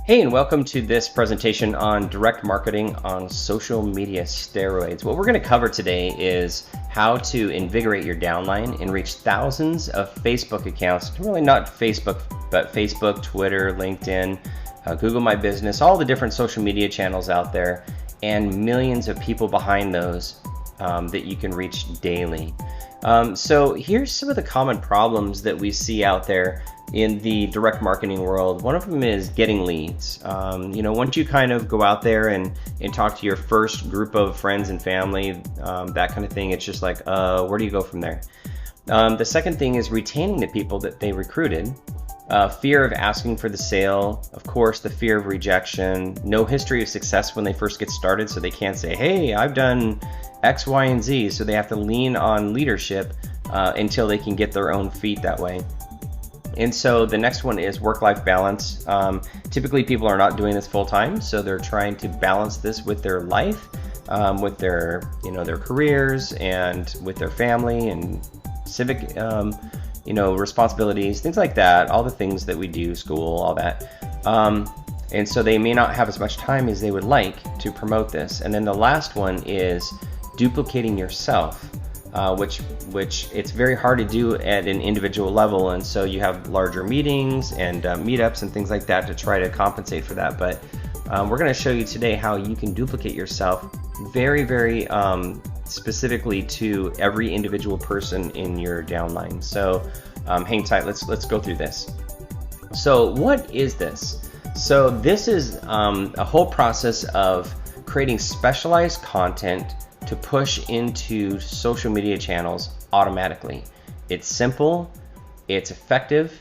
Hey, and welcome to this presentation on direct marketing on social media steroids. What we're going to cover today is how to invigorate your downline and reach thousands of Facebook accounts. Really not Facebook, but Facebook, Twitter, LinkedIn, Google My Business, all the different social media channels out there, and millions of people behind those that you can reach daily. So here's some of the common problems that we see out there in the direct marketing world. One of them is getting leads. Once you kind of go out there and talk to your first group of friends and family, that kind of thing, it's just like, where do you go from there? The second thing is retaining the people that they recruited. Fear of asking for the sale, of course, the fear of rejection, no history of success when they first get started, so they can't say, hey, I've done X, Y, and Z, so they have to lean on leadership until they can get their own feet that way. And so the next one is work-life balance. Typically people are not doing this full-time, so they're trying to balance this with their life, with their careers, and with their family and civic responsibilities, things like that, all the things that we do, school, all that. And so they may not have as much time as they would like to promote this. And then the last one is duplicating yourself. Which it's very hard to do at an individual level, and so you have larger meetings and meetups and things like that to try to compensate for that. But we're going to show you today how you can duplicate yourself very, very specifically to every individual person in your downline. So hang tight, let's go through this. So what is this? So this is a whole process of creating specialized content to push into social media channels automatically. It's simple, it's effective,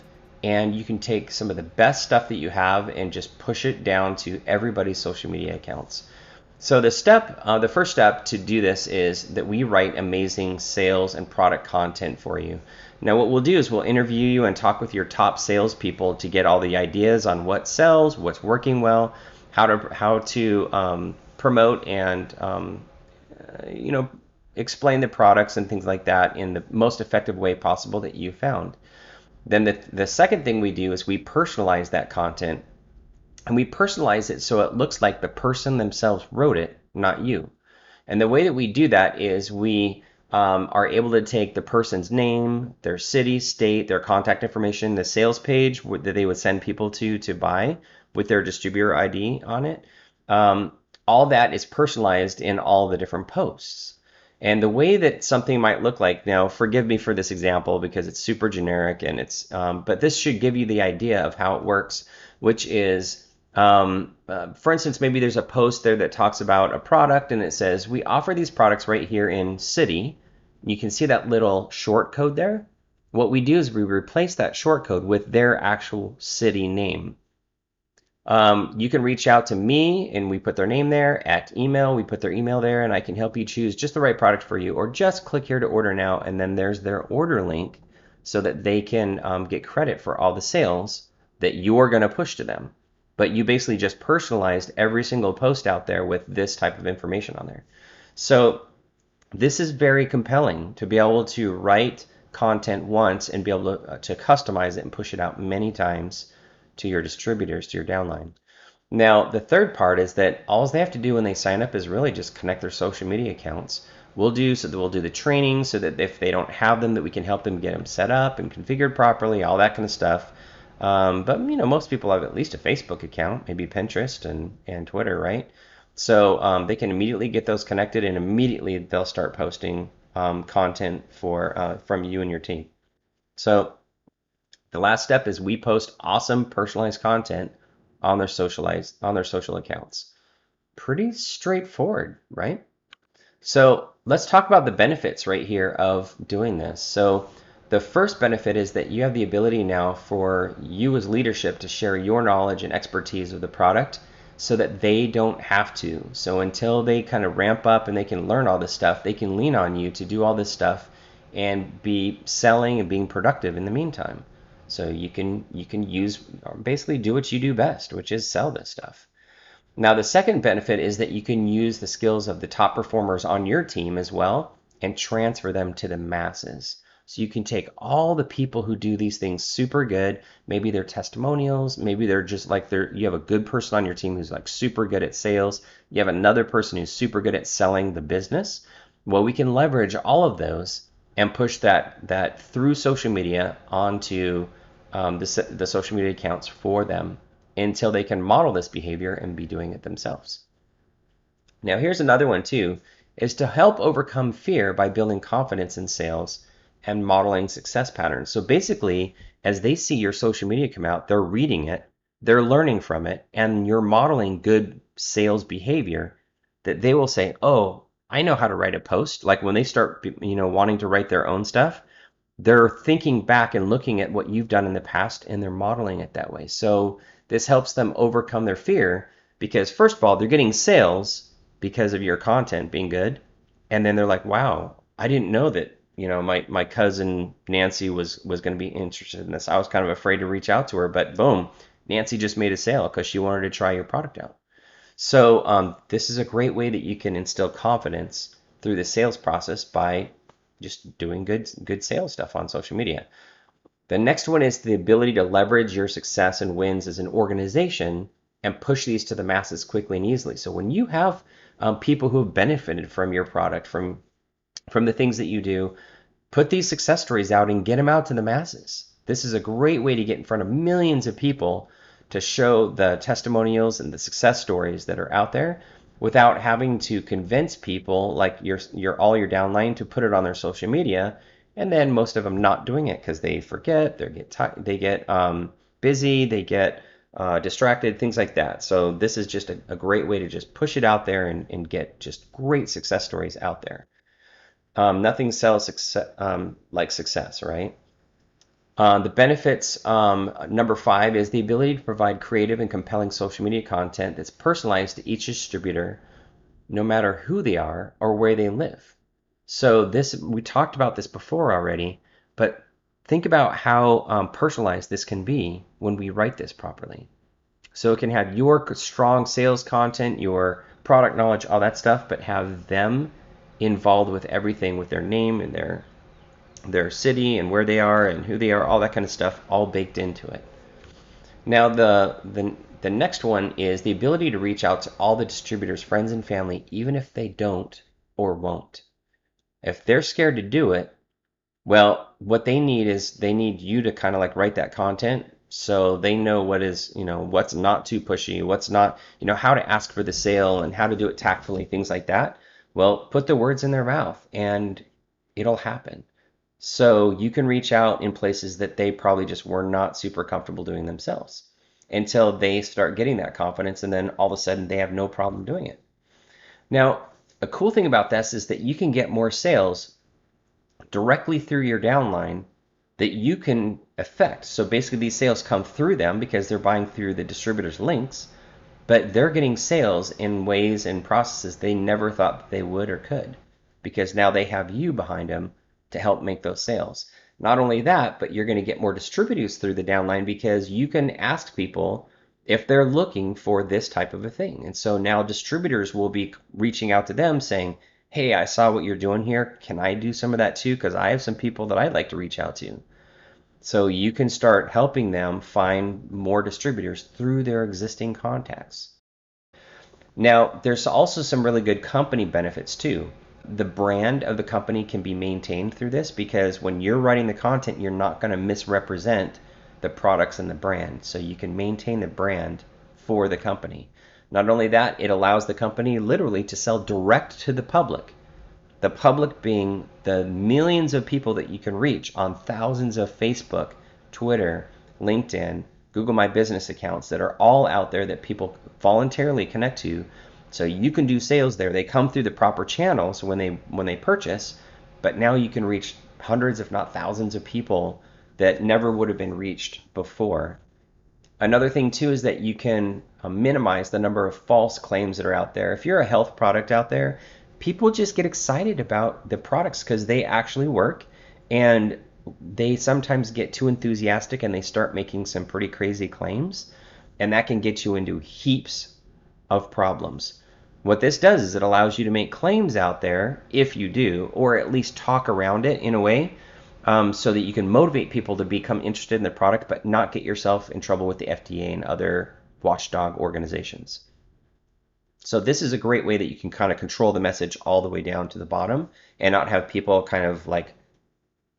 and you can take some of the best stuff that you have and just push it down to everybody's social media accounts. So the first step to do this is that we write amazing sales and product content for you. Now what we'll do is we'll interview you and talk with your top salespeople to get all the ideas on what sells, what's working well, how to promote and explain the products and things like that in the most effective way possible that you found. Then the second thing we do is we personalize that content, and we personalize it so it looks like the person themselves wrote it, not you. And the way that we do that is we are able to take the person's name, their city, state, their contact information, the sales page that they would send people to buy with their distributor ID on it. All that is personalized in all the different posts. And the way that something might look like, now forgive me for this example because it's super generic, and but this should give you the idea of how it works, which is, for instance, maybe there's a post there that talks about a product and it says, we offer these products right here in city. You can see that little short code there. What we do is we replace that short code with their actual city name. You can reach out to me and we put their name there. At email, we put their email there, and I can help you choose just the right product for you, or just click here to order now, and then there's their order link so that they can get credit for all the sales that you're going to push to them. But you basically just personalized every single post out there with this type of information on there. So this is very compelling to be able to write content once and be able to customize it and push it out many times to your distributors, to your downline. Now, the third part is that all they have to do when they sign up is really just connect their social media accounts. We'll do the training so that if they don't have them, that we can help them get them set up and configured properly, all that kind of stuff. But most people have at least a Facebook account, maybe Pinterest and Twitter, right? So they can immediately get those connected, and immediately they'll start posting content from you and your team. So the last step is we post awesome personalized content on their social accounts. Pretty straightforward, right? So let's talk about the benefits right here of doing this. So the first benefit is that you have the ability now for you as leadership to share your knowledge and expertise of the product so that they don't have to. So until they kind of ramp up and they can learn all this stuff, they can lean on you to do all this stuff and be selling and being productive in the meantime. So you can basically do what you do best, which is sell this stuff. Now the second benefit is that you can use the skills of the top performers on your team as well and transfer them to the masses. So you can take all the people who do these things super good. Maybe they're testimonials. Maybe they're just like you have a good person on your team who's like super good at sales. You have another person who's super good at selling the business. Well, we can leverage all of those and push that through social media onto the social media accounts for them until they can model this behavior and be doing it themselves. Now, here's another one too, is to help overcome fear by building confidence in sales and modeling success patterns. So basically, as they see your social media come out, they're reading it, they're learning from it, and you're modeling good sales behavior that they will say, oh, I know how to write a post. Like when they start, wanting to write their own stuff, they're thinking back and looking at what you've done in the past and they're modeling it that way. So this helps them overcome their fear because first of all, they're getting sales because of your content being good. And then they're like, wow, I didn't know that, my cousin Nancy was going to be interested in this. I was kind of afraid to reach out to her, but boom, Nancy just made a sale because she wanted to try your product out. So this is a great way that you can instill confidence through the sales process by just doing good sales stuff on social media. The next one is the ability to leverage your success and wins as an organization and push these to the masses quickly and easily. So when you have people who have benefited from your product, from the things that you do, put these success stories out and get them out to the masses. This is a great way to get in front of millions of people to show the testimonials and the success stories that are out there without having to convince people like all your downline to put it on their social media, and then most of them not doing it because they forget, they get busy, they get distracted, things like that. So this is just a great way to just push it out there and get just great success stories out there. Nothing sells success, like success, right? The benefits, number 5, is the ability to provide creative and compelling social media content that's personalized to each distributor, no matter who they are or where they live. So we talked about this before already, but think about how personalized this can be when we write this properly. So it can have your strong sales content, your product knowledge, all that stuff, but have them involved with everything, with their name and their city and where they are and who they are, all that kind of stuff, all baked into it. Now the next one is the ability to reach out to all the distributors, friends and family, even if they don't or won't. If they're scared to do it, well, what they need is they need you to kind of like write that content so they know what's not too pushy, what's not, how to ask for the sale and how to do it tactfully, things like that. Well, put the words in their mouth and it'll happen. So you can reach out in places that they probably just were not super comfortable doing themselves until they start getting that confidence, and then all of a sudden they have no problem doing it. Now, a cool thing about this is that you can get more sales directly through your downline that you can affect. So basically these sales come through them because they're buying through the distributor's links, but they're getting sales in ways and processes they never thought that they would or could, because now they have you behind them to help make those sales. Not only that, but you're going to get more distributors through the downline because you can ask people if they're looking for this type of a thing. And so now distributors will be reaching out to them saying, hey, I saw what you're doing here. Can I do some of that too? Because I have some people that I'd like to reach out to. So you can start helping them find more distributors through their existing contacts. Now, there's also some really good company benefits too. The brand of the company can be maintained through this because when you're writing the content, you're not going to misrepresent the products and the brand. So you can maintain the brand for the company. Not only that, it allows the company literally to sell direct to the public. The public being the millions of people that you can reach on thousands of Facebook, Twitter, LinkedIn, Google My Business accounts that are all out there that people voluntarily connect to. So you can do sales there. They come through the proper channels when they purchase, but now you can reach hundreds, if not thousands of people that never would have been reached before. Another thing too is that you can minimize the number of false claims that are out there. If you're a health product out there, people just get excited about the products because they actually work, and they sometimes get too enthusiastic and they start making some pretty crazy claims, and that can get you into heaps of problems. What this does is it allows you to make claims out there if you do, or at least talk around it in a way so that you can motivate people to become interested in the product, but not get yourself in trouble with the FDA and other watchdog organizations. So this is a great way that you can kind of control the message all the way down to the bottom and not have people kind of like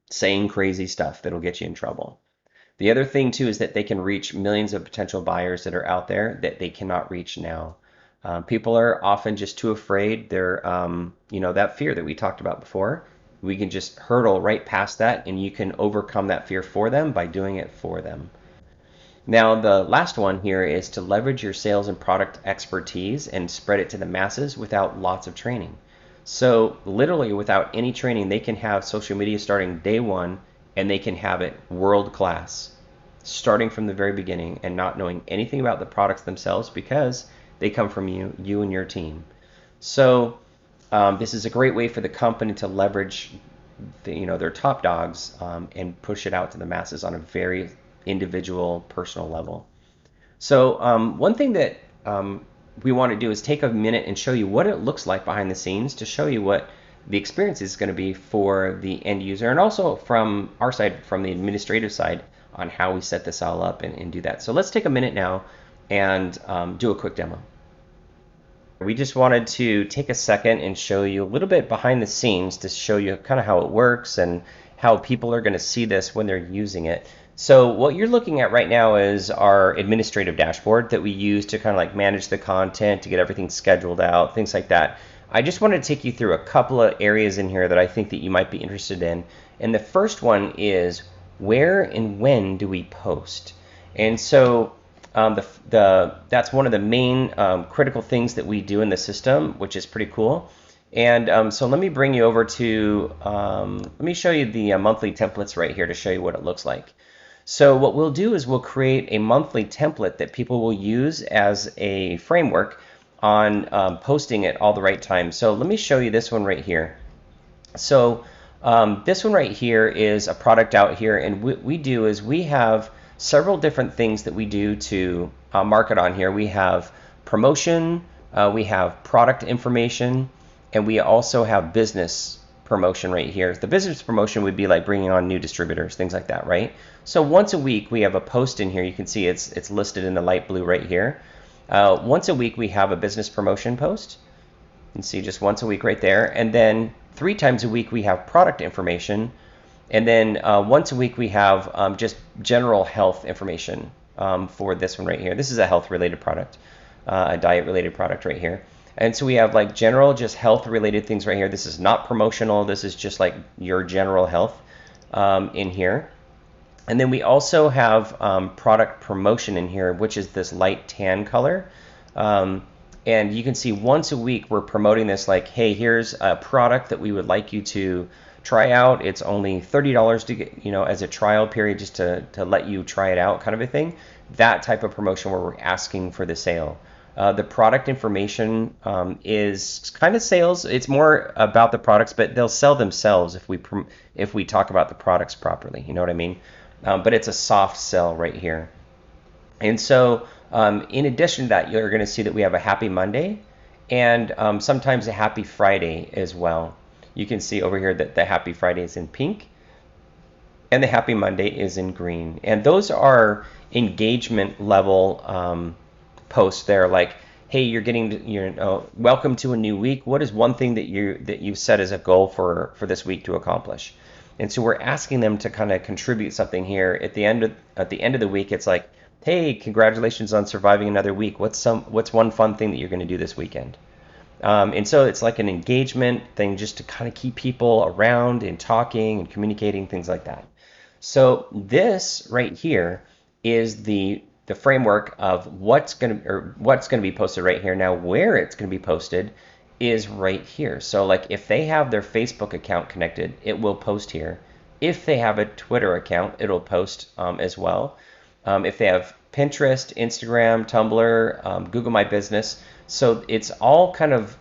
saying crazy stuff that'll get you in trouble. The other thing too is that they can reach millions of potential buyers that are out there that they cannot reach now. People are often just too afraid. They're, that fear that we talked about before. We can just hurdle right past that, and you can overcome that fear for them by doing it for them. Now, the last one here is to leverage your sales and product expertise and spread it to the masses without lots of training. So, literally, without any training, they can have social media starting day one and they can have it world class, starting from the very beginning and not knowing anything about the products themselves because they come from you and your team. So, this is a great way for the company to leverage their top dogs and push it out to the masses on a very individual, personal level. So one thing that we want to do is take a minute and show you what it looks like behind the scenes to show you what the experience is going to be for the end user, and also from our side, from the administrative side, on how we set this all up and do that. So let's take a minute now and do a quick demo. We just wanted to take a second and show you a little bit behind the scenes to show you kind of how it works and how people are going to see this when they're using it. So what you're looking at right now is our administrative dashboard that we use to kind of like manage the content, to get everything scheduled out, things like that. I just wanted to take you through a couple of areas in here that I think that you might be interested in. And the first one is, where and when do we post? And so that's one of the main critical things that we do in the system, which is pretty cool. And so let me bring you over to, let me show you the monthly templates right here to show you what it looks like. So what we'll do is we'll create a monthly template that people will use as a framework on posting at all the right times. So let me show you this one right here. So this one right here is a product out here, and what we do is we have several different things that we do to market on here. We have promotion, we have product information, and we also have business promotion right here. The business promotion would be like bringing on new distributors, things like that, right? So once a week we have a post in here. You can see it's listed in the light blue right here. Once a week we have a business promotion post. You can see just once a week right there. And then 3 times a week we have product information. And then once a week we have just general health information for this one right here. This is a health-related product, a diet-related product right here. And so we have like general, just health-related things right here. This is not promotional. This is just like your general health in here. And then we also have product promotion in here, which is this light tan color. And you can see once a week we're promoting this like, hey, here's a product that we would like you to try out. It's only $30 to get, as a trial period, just to let you try it out, kind of a thing. That type of promotion where we're asking for the sale. The product information is kind of sales. It's more about the products, but they'll sell themselves if we talk about the products properly. You know what I mean? But it's a soft sell right here. And so in addition to that, you're going to see that we have a Happy Monday and sometimes a Happy Friday as well. You can see over here that the Happy Friday is in pink and the Happy Monday is in green. And those are engagement level posts there, like, hey, you're getting, welcome to a new week. What is one thing that you've set as a goal for this week to accomplish? And so we're asking them to kind of contribute something here. At the end of the week, it's like, hey, congratulations on surviving another week. What's one fun thing that you're going to do this weekend? And so it's like an engagement thing just to kind of keep people around and talking and communicating, things like that. So this right here is the framework of what's going to be posted right here. Now where it's going to be posted is right here. So like if they have their Facebook account connected, it will post here. If they have a Twitter account, it'll post as well. If they have Pinterest, Instagram, Tumblr, Google My Business. So it's all kind of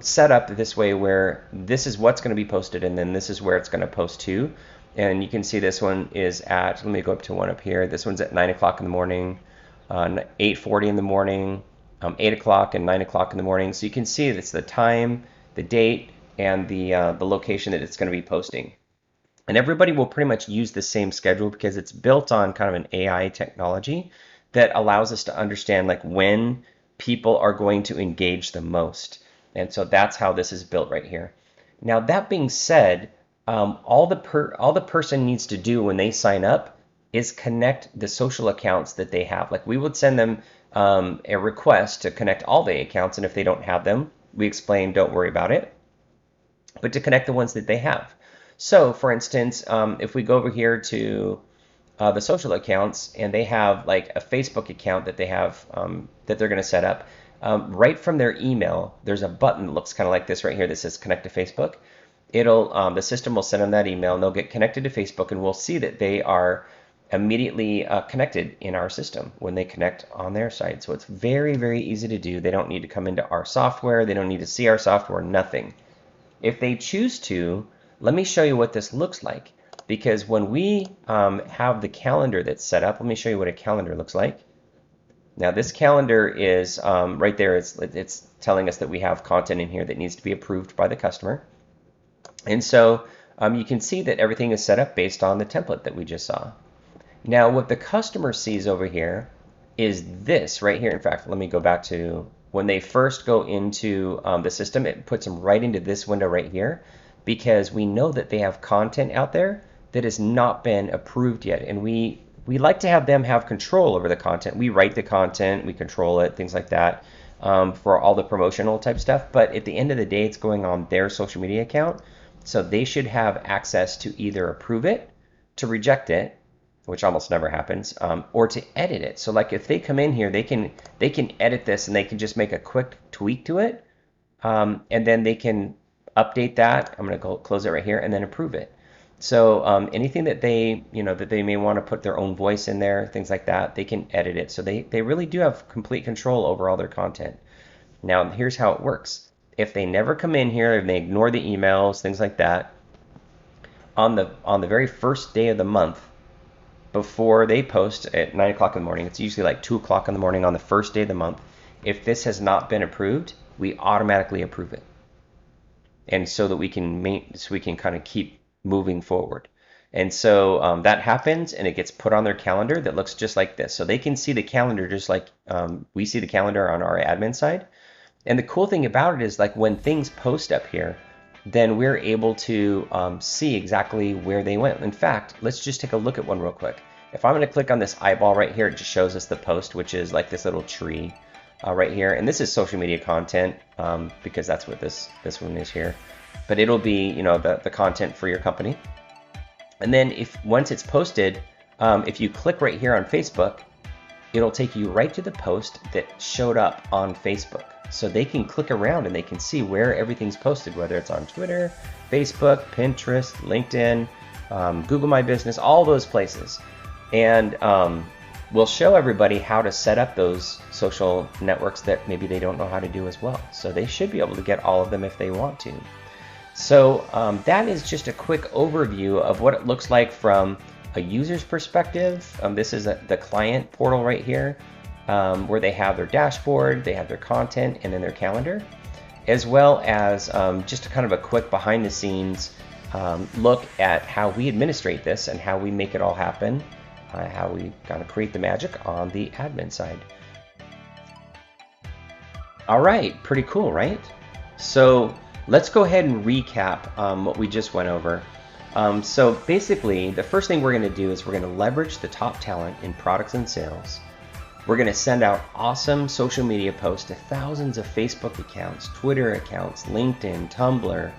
set up this way where this is what's going to be posted and then this is where it's going to post to. And you can see this one is at, let me go up to one up here. This one's at 9 o'clock in the morning, 8:40 in the morning, 8 o'clock and 9 o'clock in the morning. So you can see it's the time, the date, and the location that it's going to be posting. And everybody will pretty much use the same schedule because it's built on kind of an AI technology that allows us to understand like when people are going to engage the most. And so that's how this is built right here. Now, that being said, all the person needs to do when they sign up is connect the social accounts that they have. Like we would send them a request to connect all the accounts, and if they don't have them, we explain, don't worry about it, but to connect the ones that they have. So, for instance, if we go over here to the social accounts, and they have like a Facebook account that they have that they're going to set up, right from their email, there's a button that looks kind of like this right here that says Connect to Facebook. The system will send them that email, and they'll get connected to Facebook, and we'll see that they are immediately connected in our system when they connect on their side. So it's very, very easy to do. They don't need to come into our software. They don't need to see our software, nothing. If they choose to, let me show you what this looks like. Because when we have the calendar that's set up, let me show you what a calendar looks like. Now this calendar is right there. It's telling us that we have content in here that needs to be approved by the customer. And so you can see that everything is set up based on the template that we just saw. Now what the customer sees over here is this right here. In fact, let me go back to when they first go into the system, it puts them right into this window right here, because we know that they have content out there that has not been approved yet. And we like to have them have control over the content. We write the content, we control it, things like that, for all the promotional type stuff. But at the end of the day, it's going on their social media account. So they should have access to either approve it, to reject it, which almost never happens, or to edit it. So like if they come in here, they can edit this, and they can just make a quick tweak to it, and then they can update that. I'm going to go close it right here and then approve it. So anything that they may want to put their own voice in there, things like that, they can edit it. So they really do have complete control over all their content. Now here's how it works. If they never come in here and they ignore the emails, things like that, on the very first day of the month, before they post at 9 o'clock in the morning, it's usually like 2 o'clock in the morning on the first day of the month, if this has not been approved, we automatically approve it. And so that we can kind of keep moving forward. And so that happens, and it gets put on their calendar that looks just like this. So they can see the calendar just like we see the calendar on our admin side. And the cool thing about it is, like, when things post up here, then we're able to see exactly where they went. In fact, let's just take a look at one real quick. If I'm going to click on this eyeball right here, it just shows us the post, which is like this little tree right here. And this is social media content because that's what this one is here. But it'll be, the content for your company. And then once it's posted, if you click right here on Facebook, it'll take you right to the post that showed up on Facebook. So they can click around and they can see where everything's posted, whether it's on Twitter, Facebook, Pinterest, LinkedIn, Google My Business, all those places. And we'll show everybody how to set up those social networks that maybe they don't know how to do as well. So they should be able to get all of them if they want to. So that is just a quick overview of what it looks like from a user's perspective. This is the client portal right here, where they have their dashboard, they have their content, and then their calendar, as well as just a kind of a quick behind the scenes look at how we administrate this and how we make it all happen, how we kind of create the magic on the admin side. All right, pretty cool, right? So let's go ahead and recap what we just went over. So basically, the first thing we're going to do is we're going to leverage the top talent in products and sales. We're going to send out awesome social media posts to thousands of Facebook accounts, Twitter accounts, LinkedIn, Tumblr,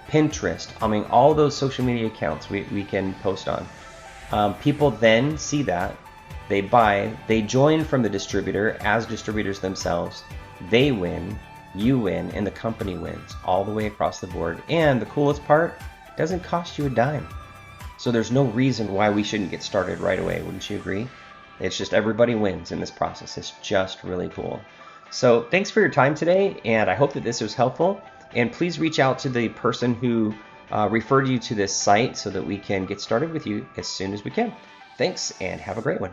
Pinterest. I mean, all those social media accounts we can post on. People then see that, they buy, they join from the distributor as distributors themselves. They win, you win, and the company wins all the way across the board. And the coolest part, it doesn't cost you a dime. So there's no reason why we shouldn't get started right away. Wouldn't you agree? It's just everybody wins in this process. It's just really cool. So thanks for your time today, and I hope that this was helpful. And please reach out to the person who referred you to this site so that we can get started with you as soon as we can. Thanks, and have a great one.